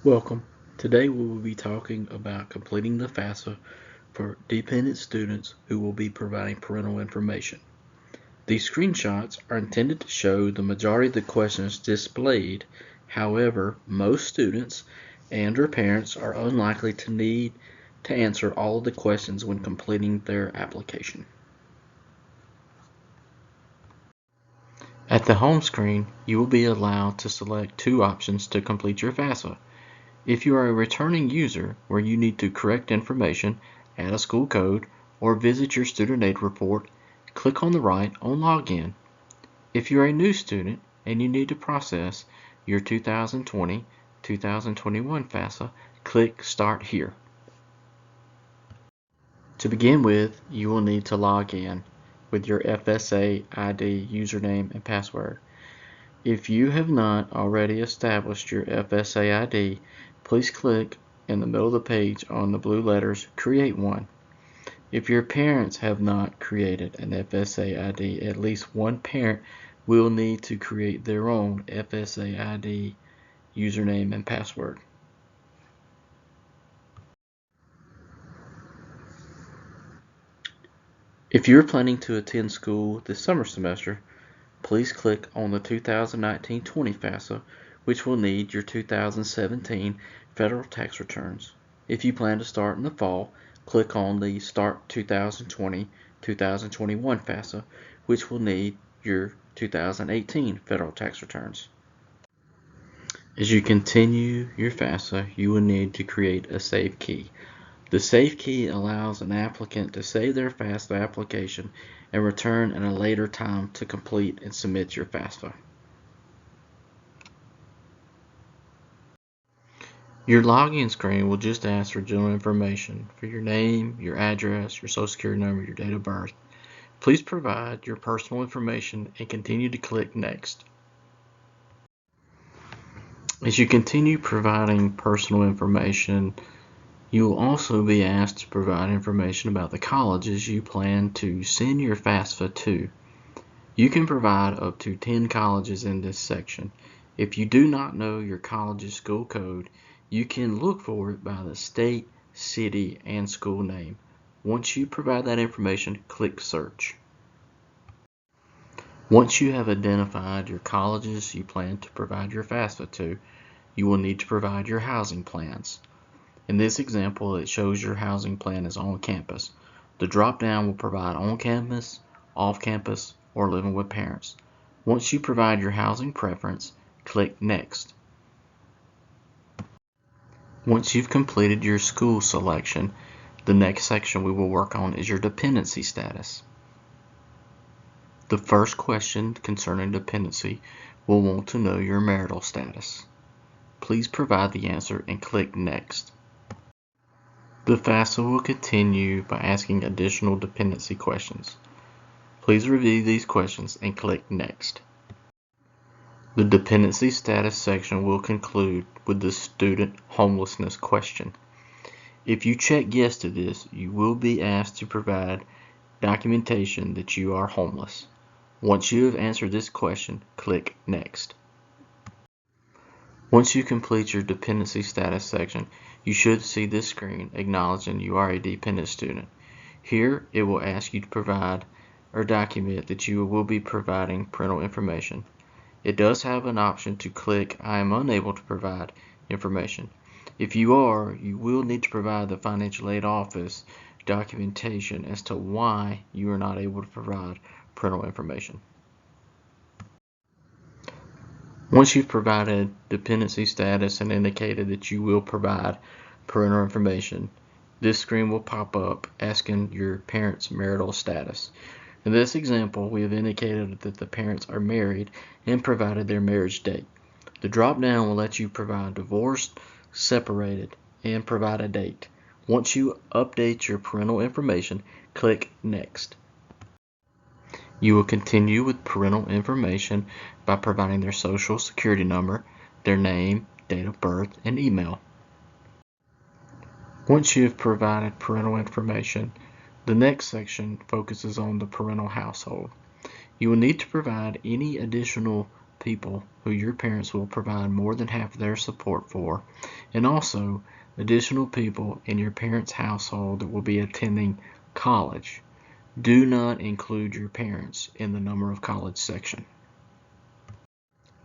Welcome. Today we will be talking about completing the FAFSA for dependent students who will be providing parental information. These screenshots are intended to show the majority of the questions displayed. However, most students and their parents are unlikely to need to answer all of the questions when completing their application. At the home screen, you will be allowed to select two options to complete your FAFSA. If you are a returning user where you need to correct information, add a school code, or visit your student aid report, click on the right on Login. If you're a new student and you need to process your 2020-2021 FAFSA, click Start Here. To begin with, you will need to log in with your FSA ID username and password. If you have not already established your FSA ID, please click in the middle of the page on the blue letters Create One. If your parents have not created an FSA ID, at least one parent will need to create their own FSA ID username and password. If you're planning to attend school this summer semester, please click on the 2019-20 FAFSA, which will need your 2017 federal tax returns. If you plan to start in the fall, click on the Start 2020-2021 FAFSA, which will need your 2018 federal tax returns. As you continue your FAFSA, you will need to create a save key. The save key allows an applicant to save their FAFSA application and return at a later time to complete and submit your FAFSA. Your login screen will just ask for general information for your name, your address, your social security number, your date of birth. Please provide your personal information and continue to click Next. As you continue providing personal information, you will also be asked to provide information about the colleges you plan to send your FAFSA to. You can provide up to 10 colleges in this section. If you do not know your college's school code, you can look for it by the state, city, and school name. Once you provide that information, click Search. Once you have identified your colleges you plan to provide your FAFSA to, you will need to provide your housing plans. In this example, it shows your housing plan is on campus. The drop-down will provide on campus, off campus, or living with parents. Once you provide your housing preference, click Next. Once you've completed your school selection, the next section we will work on is your dependency status. The first question concerning dependency will want to know your marital status. Please provide the answer and click Next. The FAFSA will continue by asking additional dependency questions. Please review these questions and click Next. The dependency status section will conclude with the student homelessness question. If you check yes to this, you will be asked to provide documentation that you are homeless. Once you have answered this question, click Next. Once you complete your dependency status section, you should see this screen acknowledging you are a dependent student. Here, it will ask you to provide or document that you will be providing parental information. It does have an option to click I am unable to provide information. If you are, you will need to provide the financial aid office documentation as to why you are not able to provide parental information. Once you've provided dependency status and indicated that you will provide parental information, this screen will pop up asking your parents' marital status. In this example, we have indicated that the parents are married and provided their marriage date. The drop-down will let you provide divorced, separated, and provide a date. Once you update your parental information, click Next. You will continue with parental information by providing their social security number, their name, date of birth, and email. Once you have provided parental information, the next section focuses on the parental household. You will need to provide any additional people who your parents will provide more than half of their support for, and also additional people in your parents' household that will be attending college. Do not include your parents in the number of college section.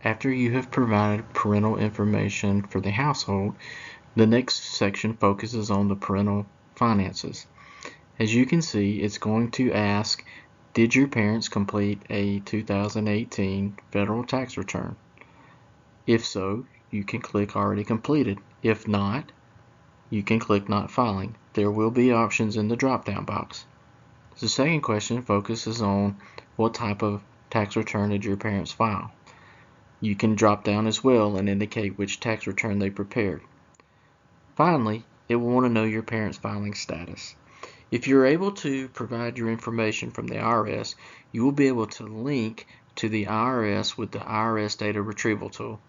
After you have provided parental information for the household, the next section focuses on the parental finances. As you can see, it's going to ask, did your parents complete a 2018 federal tax return? If so, you can click Already Completed. If not, you can click Not Filing. There will be options in the drop-down box. The second question focuses on what type of tax return did your parents file. You can drop down as well and indicate which tax return they prepared. Finally, it will want to know your parents' filing status. If you're able to provide your information from the IRS, you will be able to link to the IRS with the IRS Data Retrieval tool.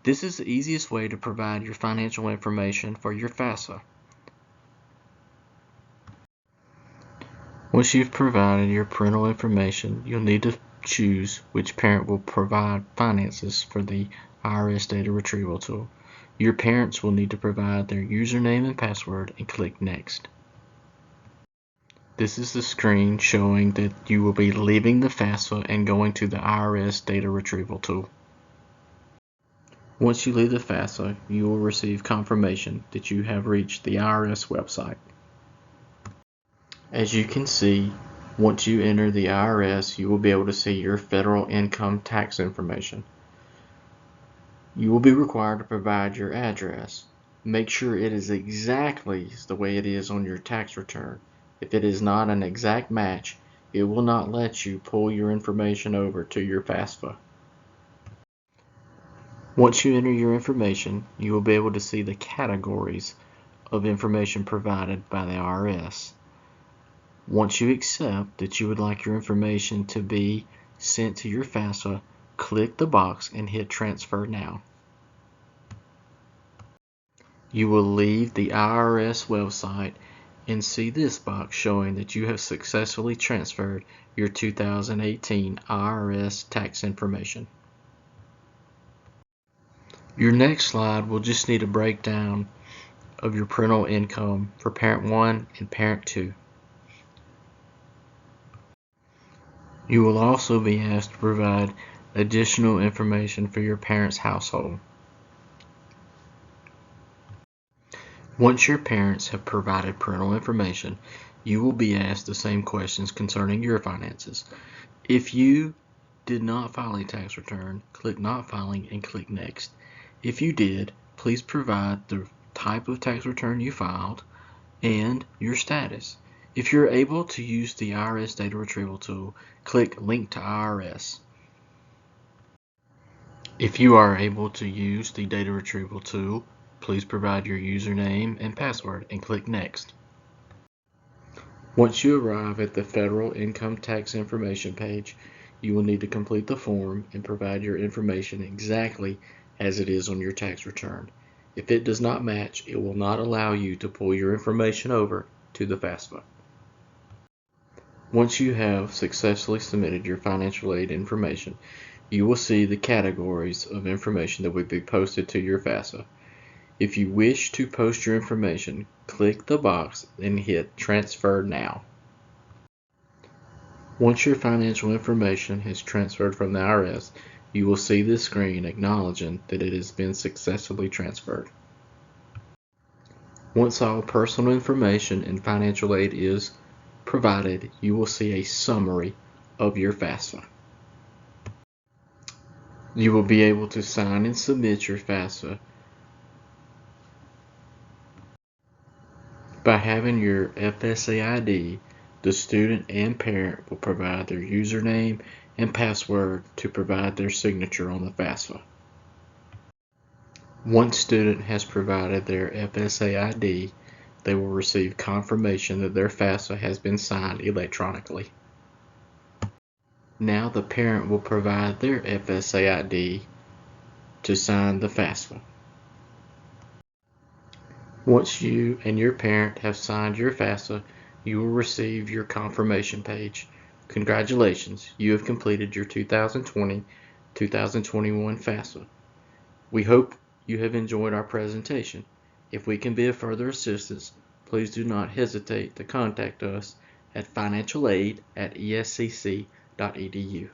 This is the easiest way to provide your financial information for your FAFSA. Once you've provided your parental information, you'll need to choose which parent will provide finances for the IRS Data Retrieval tool. Your parents will need to provide their username and password and click Next. This is the screen showing that you will be leaving the FAFSA and going to the IRS Data Retrieval tool. Once you leave the FAFSA, you will receive confirmation that you have reached the IRS website. As you can see, once you enter the IRS, you will be able to see your federal income tax information. You will be required to provide your address. Make sure it is exactly the way it is on your tax return. If it is not an exact match, it will not let you pull your information over to your FAFSA. Once you enter your information, you will be able to see the categories of information provided by the IRS. Once you accept that you would like your information to be sent to your FAFSA, click the box and hit Transfer Now. You will leave the IRS website and see this box showing that you have successfully transferred your 2018 IRS tax information. Your next slide will just need a breakdown of your parental income for Parent 1 and Parent 2. You will also be asked to provide additional information for your parents' household. Once your parents have provided parental information, you will be asked the same questions concerning your finances. If you did not file a tax return, click Not Filing and click Next. If you did, please provide the type of tax return you filed and your status. If you're able to use the IRS Data Retrieval tool, click Link to IRS. If you are able to use the Data Retrieval tool, please provide your username and password and click Next. Once you arrive at the Federal Income Tax Information page, you will need to complete the form and provide your information exactly as it is on your tax return. If it does not match, it will not allow you to pull your information over to the FAFSA. Once you have successfully submitted your financial aid information, you will see the categories of information that will be posted to your FAFSA. If you wish to post your information, click the box and hit Transfer Now. Once your financial information has transferred from the IRS, you will see this screen acknowledging that it has been successfully transferred. Once all personal information and financial aid is provided, you will see a summary of your FAFSA. You will be able to sign and submit your FAFSA by having your FSA ID. The student and parent will provide their username and password to provide their signature on the FAFSA. Once student has provided their FSA ID, they will receive confirmation that their FAFSA has been signed electronically. Now the parent will provide their FSA ID to sign the FAFSA. Once you and your parent have signed your FAFSA, you will receive your confirmation page. Congratulations, you have completed your 2020 2021 FAFSA. We hope you have enjoyed our presentation. If we can be of further assistance, please do not hesitate to contact us at financialaid@escc.edu.